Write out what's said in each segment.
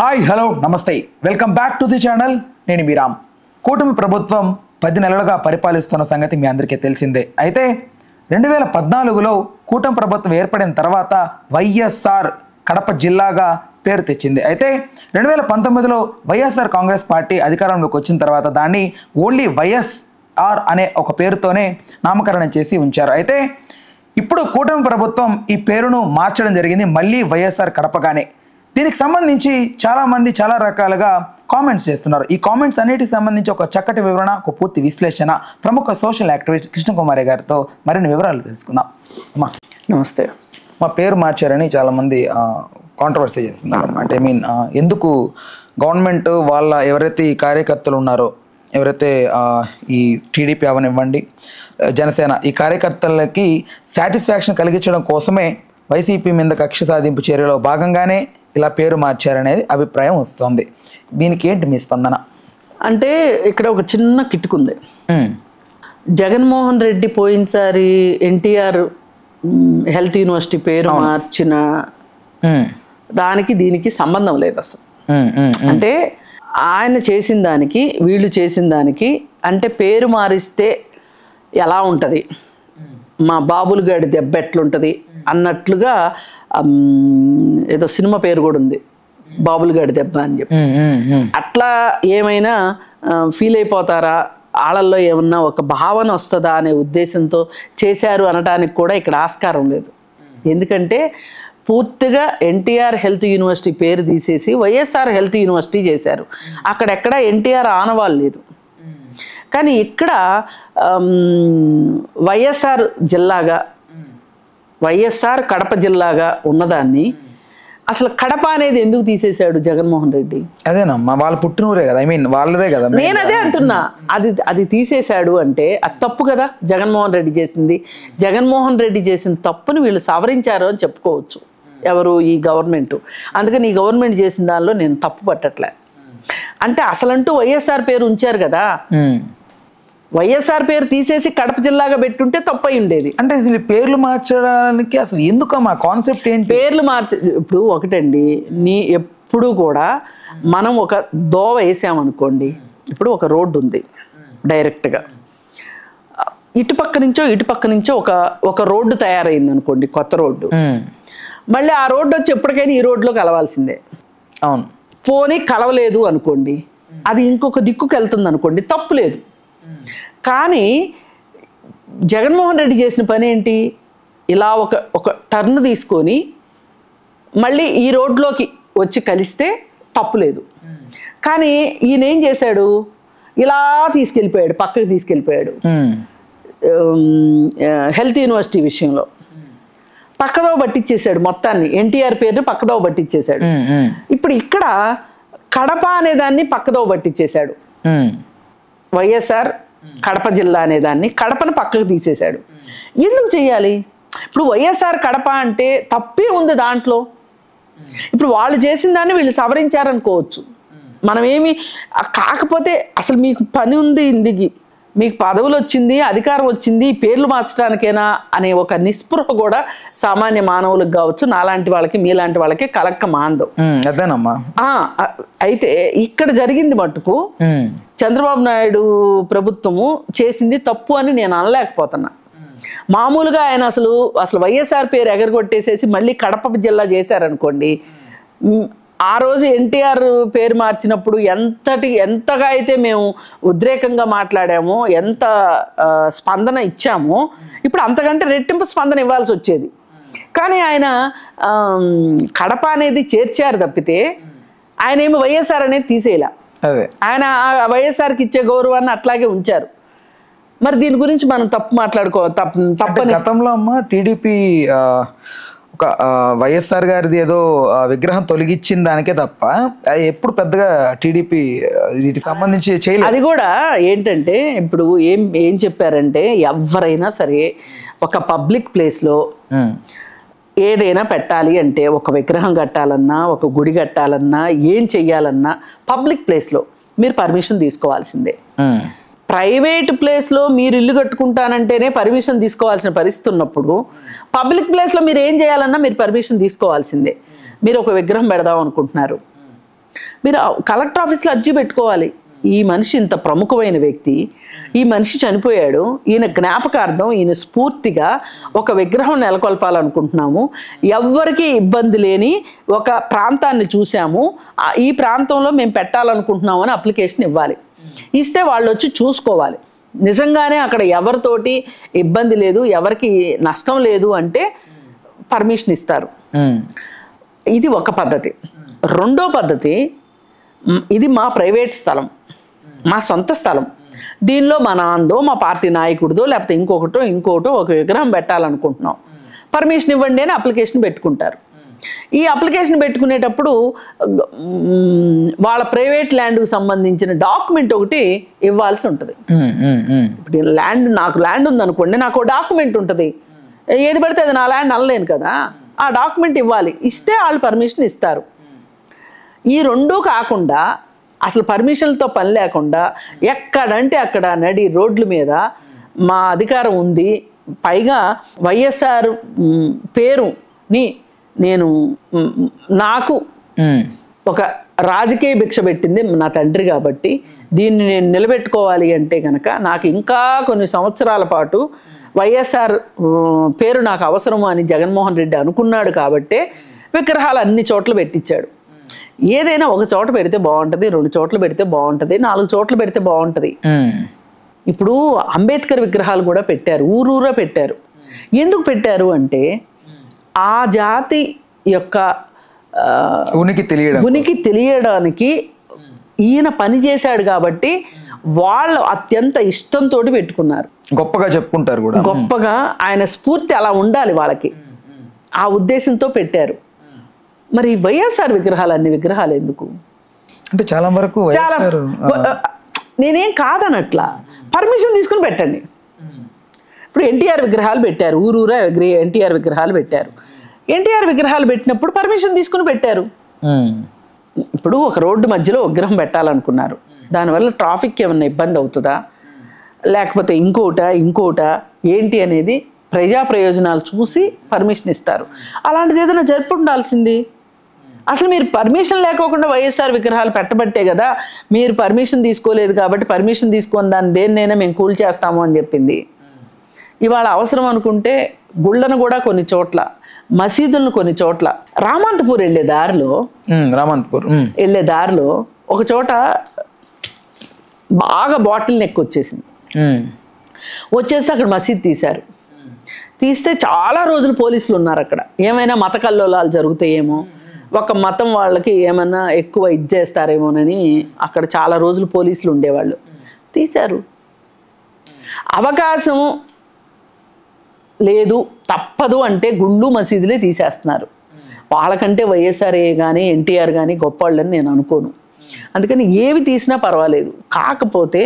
Hi hello నమస్తే welcome back to the channel. నేను మీ రామ్. కూటమి ప్రభుత్వం 10 నెలలుగా పరిపాలిస్తున్న సంగతి మీ అందరికీ తెలిసిందే. అయితే 2014లో కూటమి ప్రభుత్వం ఏర్పడిన తర్వాత వైఎస్ఆర్ కడప జిల్లాగా పేరు తెచ్చింది. అయితే 2019లో వైఎస్ఆర్ కాంగ్రెస్ పార్టీ అధికారంలోకి వచ్చిన తర్వాత దాన్ని ఓన్లీ వైఎస్ఆర్ అనే ఒక పేరుతోనే నామకరణం చేసి ఉంచారు. అయితే ఇప్పుడు కూటమి ప్రభుత్వం ఈ పేరును మార్చడం జరిగింది, మళ్ళీ వైఎస్ఆర్ కడపగానే. దీనికి సంబంధించి చాలామంది చాలా రకాలుగా కామెంట్స్ చేస్తున్నారు. ఈ కామెంట్స్ అన్నిటికి సంబంధించి ఒక చక్కటి వివరణ, ఒక పూర్తి విశ్లేషణ ప్రముఖ సోషల్ యాక్టివిస్ట్ కృష్ణకుమారి గారితో మరిన్ని వివరాలు తెలుసుకుందాం. అమ్మా నమస్తే. మా పేరు మార్చారని చాలామంది కాంట్రవర్సీ చేస్తున్నారు అన్నమాట. ఐ మీన్ ఎందుకు గవర్నమెంట్ వాళ్ళ ఎవరైతే ఈ కార్యకర్తలు ఉన్నారో, ఎవరైతే ఈ టీడీపీ అవనివ్వండి, జనసేన, ఈ కార్యకర్తలకి సాటిస్ఫాక్షన్ కలిగించడం కోసమే వైసీపీ మీద కక్ష సాధింపు చర్యలో భాగంగానే ఇలా పేరు మార్చారనేది అభిప్రాయం వస్తుంది. దీనికి ఏంటి మీ స్పందన? అంటే ఇక్కడ ఒక చిన్న కిట్టుకుంది. జగన్మోహన్ రెడ్డి పోయినసారి ఎన్టీఆర్ హెల్త్ యూనివర్సిటీ పేరు మార్చిన దానికి దీనికి సంబంధం లేదు అసలు. అంటే ఆయన చేసిన దానికి వీళ్ళు చేసిన దానికి, అంటే పేరు మారిస్తే ఎలా ఉంటుంది, మా బాబులు గాడి దెబ్బ ఎట్లుంటుంది అన్నట్లుగా ఏదో సినిమా పేరు కూడా ఉంది, బాబులు గాడి దెబ్బ అని చెప్పి. అట్లా ఏమైనా ఫీల్ అయిపోతారా, వాళ్ళల్లో ఏమన్నా ఒక భావన వస్తుందా అనే ఉద్దేశంతో చేశారు అనడానికి కూడా ఇక్కడ ఆస్కారం లేదు. ఎందుకంటే పూర్తిగా ఎన్టీఆర్ హెల్త్ యూనివర్సిటీ పేరు తీసేసి వైఎస్ఆర్ హెల్త్ యూనివర్సిటీ చేశారు. అక్కడెక్కడ ఎన్టీఆర్ ఆనవాళ్ళు లేదు. కానీ ఇక్కడ వైఎస్ఆర్ జిల్లాగా, వైఎస్ఆర్ కడప జిల్లాగా ఉన్నదాన్ని అసలు కడప అనేది ఎందుకు తీసేశాడు జగన్మోహన్ రెడ్డి? అదేనమ్మా, వాళ్ళు పుట్టినూరే కదా, ఐ మీన్ వాళ్ళదే కదా. నేను అదే అంటున్నా, అది తీసేశాడు అంటే అది తప్పు కదా జగన్మోహన్ రెడ్డి చేసింది. జగన్మోహన్ రెడ్డి చేసిన తప్పుని వీళ్ళు సవరించారు అని చెప్పుకోవచ్చు ఎవరు, ఈ గవర్నమెంట్. అందుకని ఈ గవర్నమెంట్ చేసిన దానిలో నేను తప్పు పట్టట్లే. అంటే అసలంటూ వైఎస్ఆర్ పేరు ఉంచారు కదా, వైఎస్ఆర్ పేరు తీసేసి కడప జిల్లాగా పెట్టుంటే తప్పు అయి ఉండేది. అంటే అసలు పేర్లు మార్చడానికి అసలు ఎందుకమ్మా, కాన్సెప్ట్ ఏంటి? పేర్లు ఇప్పుడు ఒకటండి, ఎప్పుడు కూడా మనం ఒక దోవ వేసామనుకోండి, ఇప్పుడు ఒక రోడ్డు ఉంది డైరెక్ట్గా, ఇటుపక్క నుంచో ఒక రోడ్డు తయారైంది అనుకోండి, కొత్త రోడ్డు. మళ్ళీ ఆ రోడ్డు వచ్చి ఎప్పటికైనా ఈ రోడ్లో కలవాల్సిందే. అవును. పోనీ కలవలేదు అనుకోండి, అది ఇంకొక దిక్కుకి వెళ్తుంది అనుకోండి, తప్పు లేదు. కానీ జగన్మోహన్ రెడ్డి చేసిన పని ఏంటి, ఇలా ఒక టర్న్ తీసుకొని మళ్ళీ ఈ రోడ్లోకి వచ్చి కలిస్తే తప్పులేదు. కానీ ఈయన ఏం చేశాడు, ఇలా తీసుకెళ్ళిపోయాడు, పక్కకి తీసుకెళ్ళిపోయాడు. హెల్త్ యూనివర్సిటీ విషయంలో పక్కదోవ పట్టించేశాడు, మొత్తాన్ని ఎన్టీఆర్ పేరుని పక్కదోవ పట్టించేశాడు. ఇప్పుడు ఇక్కడ కడప అనేదాన్ని పక్కదోవ పట్టించేశాడు. వైఎస్ఆర్ కడప జిల్లా అనేదాన్ని, కడపను పక్కకు తీసేశాడు. ఎందుకు చెయ్యాలి? ఇప్పుడు వైఎస్ఆర్ కడప అంటే తప్పే ఉంది దాంట్లో. ఇప్పుడు వాళ్ళు చేసిన దాన్ని వీళ్ళు సవరించారనుకోవచ్చు, మనమేమి. కాకపోతే అసలు మీకు పని ఉంది, ఇందుకి మీకు పదవులు వచ్చింది, అధికారం వచ్చింది, పేర్లు మార్చడానికేనా అనే ఒక నిస్పృహ కూడా సామాన్య మానవులకు కావచ్చు, నాలాంటి వాళ్ళకి మీలాంటి వాళ్ళకి కలక్క మాందం. అదేనమ్మా. అయితే ఇక్కడ జరిగింది మట్టుకు చంద్రబాబు నాయుడు ప్రభుత్వము చేసింది తప్పు అని నేను అనలేకపోతున్నా. మామూలుగా ఆయన అసలు వైఎస్ఆర్ పేరు ఎగరగొట్టేసేసి మళ్ళీ కడప జిల్లా చేశారనుకోండి, ఆ రోజు ఎన్టీఆర్ పేరు మార్చినప్పుడు ఎంతగా అయితే మేము ఉద్రేకంగా మాట్లాడామో, ఎంత స్పందన ఇచ్చామో, ఇప్పుడు అంతకంటే రెట్టింపు స్పందన ఇవ్వాల్సి వచ్చేది. కానీ ఆయన కడప అనేది చేర్చారు తప్పితే ఆయన ఏమి వైఎస్ఆర్ అనేది తీసేయలే. ఆయన వైఎస్ఆర్కి ఇచ్చే గౌరవాన్ని అట్లాగే ఉంచారు. మరి దీని గురించి మనం తప్పని గతంలో అమ్మ టీడీపీ ఒక వైఎస్ఆర్ గారిది ఏదో విగ్రహం తొలగించిన దానికే తప్ప ఎప్పుడు పెద్దగా టీడీపీ వీటికి సంబంధించి చేయలేదు. అది కూడా ఏంటంటే ఇప్పుడు ఏం చెప్పారంటే, ఎవరైనా సరే ఒక పబ్లిక్ ప్లేస్లో ఏదైనా పెట్టాలి అంటే, ఒక విగ్రహం కట్టాలన్నా, ఒక గుడి కట్టాలన్నా, ఏం చెయ్యాలన్నా పబ్లిక్ ప్లేస్లో మీరు పర్మిషన్ తీసుకోవాల్సిందే. ప్రైవేట్ ప్లేస్లో మీరు ఇల్లు కట్టుకుంటానంటేనే పర్మిషన్ తీసుకోవాల్సిన పరిస్థితి ఉన్నప్పుడు, పబ్లిక్ ప్లేస్లో మీరు ఏం చేయాలన్నా మీరు పర్మిషన్ తీసుకోవాల్సిందే. మీరు ఒక విగ్రహం పెడదాం అనుకుంటున్నారు, మీరు కలెక్టర్ ఆఫీస్లో అర్జీ పెట్టుకోవాలి. ఈ మనిషి ఇంత ప్రముఖమైన వ్యక్తి, ఈ మనిషి చనిపోయాడు, ఈయన జ్ఞాపకార్థం, ఈయన స్ఫూర్తిగా ఒక విగ్రహం నెలకొల్పాలనుకుంటున్నాము, ఎవ్వరికీ ఇబ్బంది లేని ఒక ప్రాంతాన్ని చూసాము, ఈ ప్రాంతంలో మేము పెట్టాలనుకుంటున్నాము అని అప్లికేషన్ ఇవ్వాలి. ఇస్తే వాళ్ళు వచ్చి చూసుకోవాలి. నిజంగానే అక్కడ ఎవరితోటి ఇబ్బంది లేదు, ఎవరికి నష్టం లేదు అంటే పర్మిషన్ ఇస్తారు. ఇది ఒక పద్ధతి. రెండో పద్ధతి, ఇది మా ప్రైవేట్ స్థలం, మా సొంత స్థలం, దీనిలో మా నాన్నదో మా పార్టీ నాయకుడిదో లేకపోతే ఇంకోటో ఒక విగ్రహం పెట్టాలనుకుంటున్నాం, పర్మిషన్ ఇవ్వండి అని అప్లికేషన్ పెట్టుకుంటారు. ఈ అప్లికేషన్ పెట్టుకునేటప్పుడు వాళ్ళ ప్రైవేట్ ల్యాండ్కి సంబంధించిన డాక్యుమెంట్ ఒకటి ఇవ్వాల్సి ఉంటుంది. ఇప్పుడు నాకు ల్యాండ్ ఉందనుకోండి, నాకు డాక్యుమెంట్ ఉంటుంది, ఏది పడితే అది నా ల్యాండ్ అనలేను కదా, ఆ డాక్యుమెంట్ ఇవ్వాలి. ఇస్తే వాళ్ళు పర్మిషన్ ఇస్తారు. ఈ రెండూ కాకుండా అసలు పర్మిషన్లతో పని లేకుండా ఎక్కడంటే అక్కడ నడి రోడ్ల మీద మా అధికారం ఉంది, పైగా వైఎస్ఆర్ పేరుని నాకు ఒక రాజకీయ భిక్ష పెట్టింది నా తండ్రి కాబట్టి దీన్ని నేను నిలబెట్టుకోవాలి అంటే కనుక నాకు ఇంకా కొన్ని సంవత్సరాల పాటు వైఎస్ఆర్ పేరు నాకు అవసరము అని జగన్మోహన్ రెడ్డి అనుకున్నాడు కాబట్టే విగ్రహాలు అన్ని చోట్ల పెట్టించాడు. ఏదైనా ఒక చోట పెడితే బాగుంటుంది, 2 చోట్ల పెడితే బాగుంటుంది, 4 చోట్ల పెడితే బాగుంటుంది. ఇప్పుడు అంబేద్కర్ విగ్రహాలు కూడా పెట్టారు, ఊరూరా పెట్టారు. ఎందుకు పెట్టారు అంటే ఆ జాతి యొక్క ఉనికి తెలియడానికి ఈయన పని చేశాడు కాబట్టి వాళ్ళు అత్యంత ఇష్టంతో పెట్టుకున్నారు, గొప్పగా చెప్పుకుంటారు కూడా. గొప్పగా ఆయన స్ఫూర్తి అలా ఉండాలి వాళ్ళకి, ఆ ఉద్దేశంతో పెట్టారు. మరి వైఎస్ఆర్ విగ్రహాలు, అన్ని విగ్రహాలు ఎందుకు అంటే చాలా వరకు నేనేం కాదనట్లా, పర్మిషన్ తీసుకుని పెట్టండి. ఇప్పుడు ఎన్టీఆర్ విగ్రహాలు పెట్టారు, ఊరూరా ఎన్టీఆర్ విగ్రహాలు పెట్టారు. ఎన్టీఆర్ విగ్రహాలు పెట్టినప్పుడు పర్మిషన్ తీసుకుని పెట్టారు. ఇప్పుడు ఒక రోడ్డు మధ్యలో విగ్రహం పెట్టాలనుకున్నారు, దానివల్ల ట్రాఫిక్ ఏమన్నా ఇబ్బంది అవుతుందా లేకపోతే ఇంకోట ఏంటి అనేది ప్రజా ప్రయోజనాలు చూసి పర్మిషన్ ఇస్తారు. అలాంటిది ఏదైనా జరుపు ఉండాల్సింది. అసలు మీరు పర్మిషన్ లేకోకుండా వైఎస్ఆర్ విగ్రహాలు పెట్టబట్టే కదా, మీరు పర్మిషన్ తీసుకోలేదు కాబట్టి పర్మిషన్ తీసుకొని దాన్ని దేన్నైనా మేము కూల్ చేస్తాము అని చెప్పింది. ఇవాళ అవసరం అనుకుంటే గుళ్ళను కూడా కొన్ని చోట్ల, మసీదులను కొన్ని చోట్ల, రామంతపూర్ వెళ్ళే దారిలో ఒక చోట బాగా బాటిల్ నెక్ వచ్చేసింది. వచ్చేసి అక్కడ మసీద్ తీశారు. తీస్తే చాలా రోజులు పోలీసులు ఉన్నారు అక్కడ. ఏమైనా మత కల్లోలాలు జరుగుతాయేమో, ఒక మతం వాళ్ళకి ఏమన్నా ఎక్కువ చేస్తారేమోనని అక్కడ చాలా రోజులు పోలీసులు ఉండేవాళ్ళు. తీశారు. అవకాశం లేదు, తప్పదు అంటే గుళ్ళు మసీదులే తీసేస్తున్నారు. వాళ్ళకంటే వైఎస్ఆర్ కానీ ఎన్టీఆర్ కానీ గొప్పవాళ్ళని నేను అనుకోను. అందుకని ఏవి తీసినా పర్వాలేదు. కాకపోతే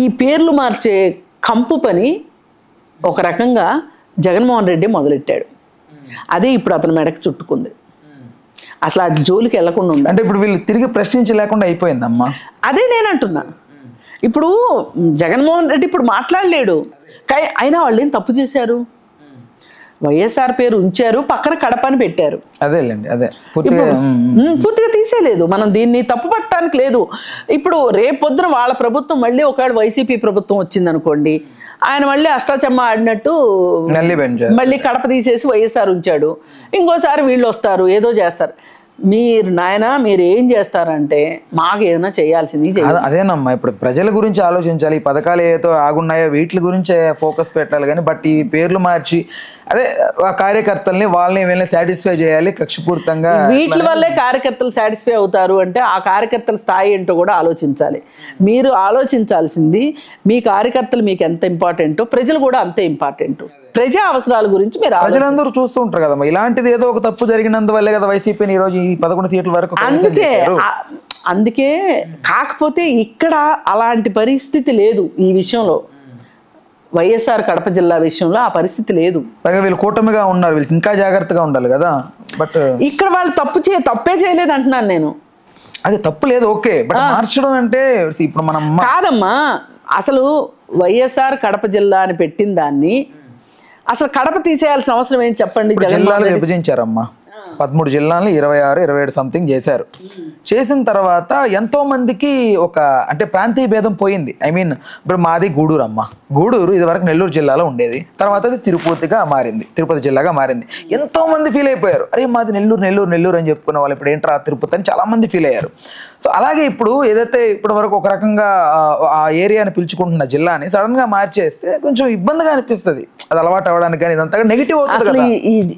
ఈ పేర్లు మార్చే కంపు పని ఒక రకంగా జగన్మోహన్ రెడ్డి మొదలెట్టాడు. అదే ఇప్పుడు అతని మెడకు చుట్టుకుంది. అసలు ఆ జోలికి వెళ్లకుండా ఉండాలి. అంటే ఇప్పుడు వీళ్ళు తిరిగి ప్రశ్నించలేకుండా అయిపోయిందమ్మా. అదే నేను అంటున్నా. ఇప్పుడు జగన్మోహన్ రెడ్డి ఇప్పుడు మాట్లాడలేడు, కానీ అయినా వాళ్ళు ఏం తప్పు చేశారు? వైఎస్ఆర్ పేరు ఉంచారు, పక్కన కడపని పెట్టారు. అదేలేండి, అదే పూర్తిగా తీసేయలేదు. మనం దీన్ని తప్పు పట్టడానికి లేదు. ఇప్పుడు రేపొద్దున వాళ్ళ ప్రభుత్వం మళ్ళీ ఒకవేళ వైసీపీ ప్రభుత్వం వచ్చింది అనుకోండి, ఆయన మళ్ళీ అష్టాచమ్మ ఆడినట్టు మళ్ళీ కడప తీసేసి వైఎస్ఆర్ ఉంచాడు, ఇంకోసారి వీళ్ళు వస్తారు ఏదో చేస్తారు. మీరు ఏం చేస్తారంటే మాకు ఏదైనా చేయాల్సింది. అదేనమ్మా, ఇప్పుడు ప్రజల గురించి ఆలోచించాలి. ఈ పథకాలు ఏదో ఆగున్నాయో వీటి గురించే ఫోకస్ పెట్టాలి. కానీ బట్ ఈ పేర్లు మార్చి అదే ఆ కార్యకర్తల్ని వీళ్ళని సాటిస్ఫై చేయాలి కక్షపూర్తంగా. వీటి వల్లే కార్యకర్తలు సాటిస్ఫై అవుతారు అంటే ఆ కార్యకర్తల స్థాయి ఏంటో కూడా ఆలోచించాలి. మీరు ఆలోచించాల్సింది మీ కార్యకర్తలు మీకు ఎంత ఇంపార్టెంటో ప్రజలు కూడా అంతే ఇంపార్టెంట్. ప్రజా అవసరాల గురించి మీరు ప్రజలందరూ చూస్తూ ఉంటారు కదమ్మా. ఇలాంటిది ఏదో ఒక తప్పు జరిగినందువల్లే కదా వైసీపీని ఈ రోజు ఈ 11 సీట్ల వరకు. అందుకే కాకపోతే ఇక్కడ అలాంటి పరిస్థితి లేదు. ఈ విషయంలో వైఎస్ఆర్ కడప జిల్లా విషయంలో ఆ పరిస్థితి లేదు. పైగా వీళ్ళు కూటమిగా ఉన్నారు, వీళ్ళు ఇంకా జాగ్రత్తగా ఉండాలి కదా. బట్ ఇక్కడ వాళ్ళు తప్పే చేయలేదు అంటున్నాను నేను. అది తప్పు లేదు, ఓకే. బట్ మార్చడం అంటే ఇప్పుడు మనం కాదమ్మా, అసలు వైఎస్ఆర్ కడప జిల్లా అని పెట్టిన దాన్ని అసలు కడప తీసేయాల్సిన అవసరం ఏంటి చెప్పండి. జిల్లాలు విభజించారమ్మా, 13 జిల్లాలను 26, 27 సంథింగ్ చేశారు. చేసిన తర్వాత ఎంతో మందికి ఒక అంటే ప్రాంతీయ భేదం పోయింది. ఐ మీన్ ఇప్పుడు మాది గూడూరు అమ్మ. గూడూరు ఇదివరకు నెల్లూరు జిల్లాలో ఉండేది, తర్వాత అది తిరుపతిగా మారింది, తిరుపతి జిల్లాగా మారింది. ఎంతో మంది ఫీల్ అయిపోయారు, అరే మాది నెల్లూరు నెల్లూరు నెల్లూరు అని చెప్పుకున్న వాళ్ళు ఇప్పుడు ఏంట్రా తిరుపతి అని చాలా మంది ఫీల్ అయ్యారు. సో అలాగే ఇప్పుడు ఏదైతే ఇప్పటి వరకు ఒక రకంగా ఆ ఏరియాని పిలుచుకుంటున్న జిల్లాని సడన్ గా మార్చేస్తే కొంచెం ఇబ్బందిగా అనిపిస్తుంది. అది అలవాటు అవ్వడానికి కానీ ఇదంతా నెగిటివ్ అవుతుంది కదా.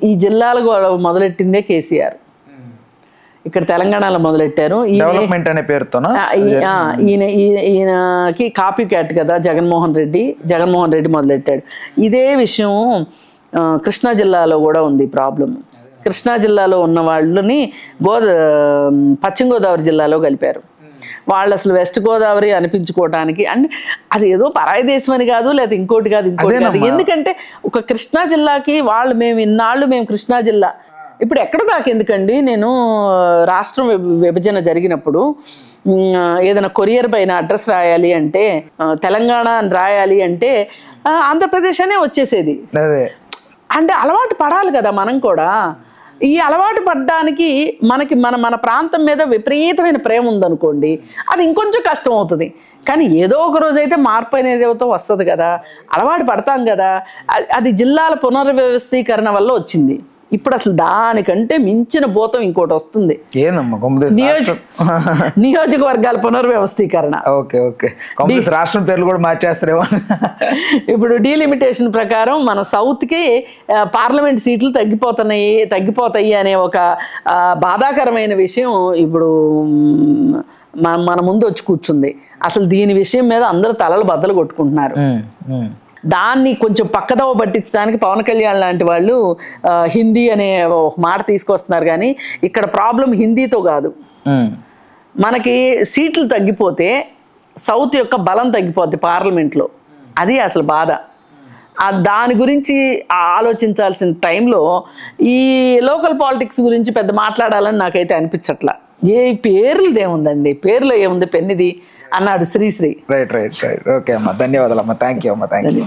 ఈ జిల్లాలు మొదలెట్టిందే కేసీఆర్, ఇక్కడ తెలంగాణలో మొదలెట్టారు. డెవలప్మెంట్ అనే పేరుతోనా? ఈయనకి కాపీ క్యాట్ కదా జగన్మోహన్ రెడ్డి మొదలెట్టాడు. ఇదే విషయం కృష్ణా జిల్లాలో కూడా ఉంది ప్రాబ్లం. కృష్ణా జిల్లాలో ఉన్న వాళ్ళని పశ్చిమ గోదావరి జిల్లాలో కలిపారు. వాళ్ళు అసలు వెస్ట్ గోదావరి అనిపించుకోవటానికి, అంటే అది ఏదో పరాయి దేశం అని కాదు, లేదా ఇంకోటి కాదు. ఎందుకంటే ఒక కృష్ణా జిల్లాకి మేము కృష్ణా జిల్లా ఇప్పుడు ఎక్కడ దాకా ఎందుకండి. నేను రాష్ట్రం విభజన జరిగినప్పుడు ఏదైనా కొరియర్ పైన అడ్రస్ రాయాలి అంటే తెలంగాణ అని రాయాలి అంటే ఆంధ్రప్రదేశ్ అనే వచ్చేసేది. అంటే అలవాటు పడాలి కదా మనం కూడా. ఈ అలవాటు పడ్డానికి మన ప్రాంతం మీద విపరీతమైన ప్రేమ ఉందనుకోండి, అది ఇంకొంచెం కష్టం అవుతుంది. కానీ ఏదో ఒక రోజు అయితే మార్పు అనేది వస్తుంది కదా, అలవాటు పడతాం కదా. అది జిల్లాల పునర్వ్యవస్థీకరణ వల్ల వచ్చింది. ఇప్పుడు అసలు దానికంటే మించిన భూతం ఇంకోటి వస్తుంది, నియోజకవర్గాల పునర్వ్యవస్థీకరణ. రాష్ట్రం పేర్లు కూడా మార్చేస్తారేమో. ఇప్పుడు డీలిమిటేషన్ ప్రకారం మన సౌత్కి పార్లమెంట్ సీట్లు తగ్గిపోతాయి అనే ఒక బాధాకరమైన విషయం ఇప్పుడు మన ముందు వచ్చి కూర్చుంది. అసలు దీని విషయం మీద అందరూ తలలు బద్దలు కొట్టుకుంటున్నారు. దాన్ని కొంచెం పక్కదవ పట్టించడానికి పవన్ కళ్యాణ్ లాంటి వాళ్ళు హిందీ అనే ఒక మాట తీసుకొస్తున్నారు. కానీ ఇక్కడ ప్రాబ్లం హిందీతో కాదు, మనకి సీట్లు తగ్గిపోతే సౌత్ యొక్క బలం తగ్గిపోద్ది పార్లమెంట్లో. అది అసలు బాధ. దాని గురించి ఆలోచించాల్సిన టైంలో ఈ లోకల్ పాలిటిక్స్ గురించి పెద్ద మాట్లాడాలని నాకైతే అనిపించట్లా. ఏ పేర్లదేముందండి, పేర్లో ఏముంది, పెన్నిది అన్నాడు శ్రీశ్రీ. రైట్. ఓకే అమ్మా, ధన్యవాదాలు అమ్మా. థ్యాంక్ యూ అమ్మా. Thank you.